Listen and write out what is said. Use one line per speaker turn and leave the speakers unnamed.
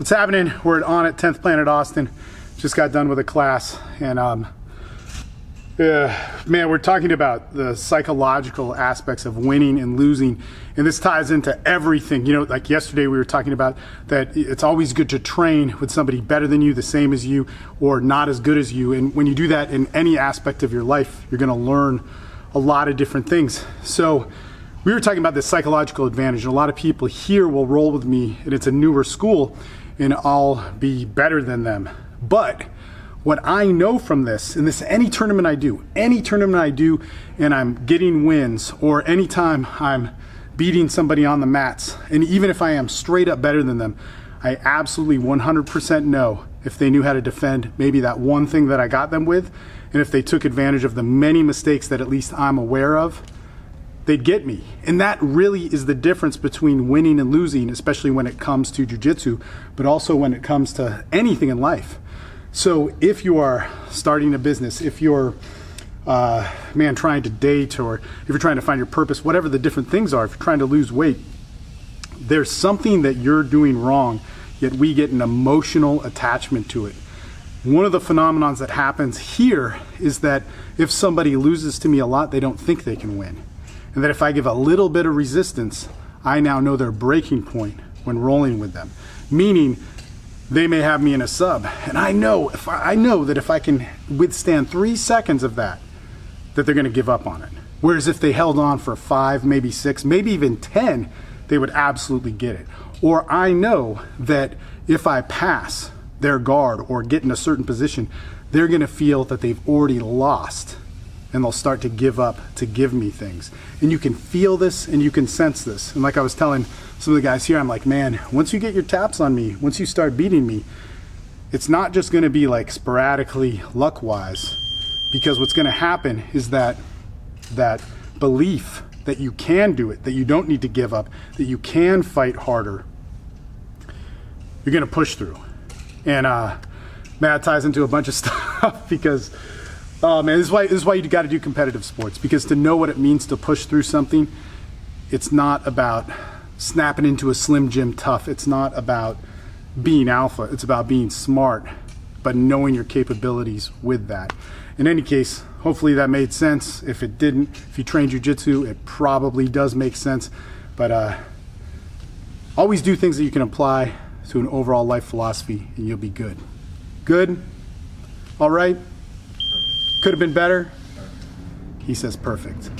What's happening? We're on at 10th Planet Austin. Just got done with a class, and man, we're talking about the psychological aspects of winning and losing, and this ties into everything. You know, like yesterday we were talking about that it's always good to train with somebody better than you, the same as you, or not as good as you. And when you do that in any aspect of your life, you're going to learn a lot of different things. So we were talking about this psychological advantage, and a lot of people here will roll with me, and it's a newer school, and I'll be better than them. But what I know from this, and this any tournament I do, and I'm getting wins, or anytime I'm beating somebody on the mats, and even if I am straight up better than them, I absolutely 100% know if they knew how to defend maybe that one thing that I got them with, and if they took advantage of the many mistakes that at least I'm aware of, they'd get me. And that really is the difference between winning and losing, especially when it comes to jiu-jitsu, but also when it comes to anything in life. So if you are starting a business, if you're trying to date, or if you're trying to find your purpose, whatever the different things are, if you're trying to lose weight, there's something that you're doing wrong, yet we get an emotional attachment to it. One of the phenomenons that happens here is that if somebody loses to me a lot, they don't think they can win. And that if I give a little bit of resistance, I now know their breaking point when rolling with them. Meaning, they may have me in a sub, and I know that if I can withstand 3 seconds of that they're going to give up on it. Whereas if they held on for 5, maybe 6, maybe even 10, they would absolutely get it. Or I know that if I pass their guard or get in a certain position, they're going to feel that they've already lost, and they'll start to give up to give me things. And you can feel this and you can sense this. And like I was telling some of the guys here, I'm like, man, once you get your taps on me, once you start beating me, it's not just going to be like sporadically luck-wise, because what's going to happen is that belief that you can do it, that you don't need to give up, that you can fight harder, you're going to push through. And that ties into a bunch of stuff because this is why you got to do competitive sports, because to know what it means to push through something, it's not about snapping into a Slim Jim tough. It's not about being alpha. It's about being smart, but knowing your capabilities with that. In any case, hopefully that made sense. If it didn't, if you train jiu-jitsu, it probably does make sense. But always do things that you can apply to an overall life philosophy, and you'll be good. Good? All right? Could have been better? He says perfect.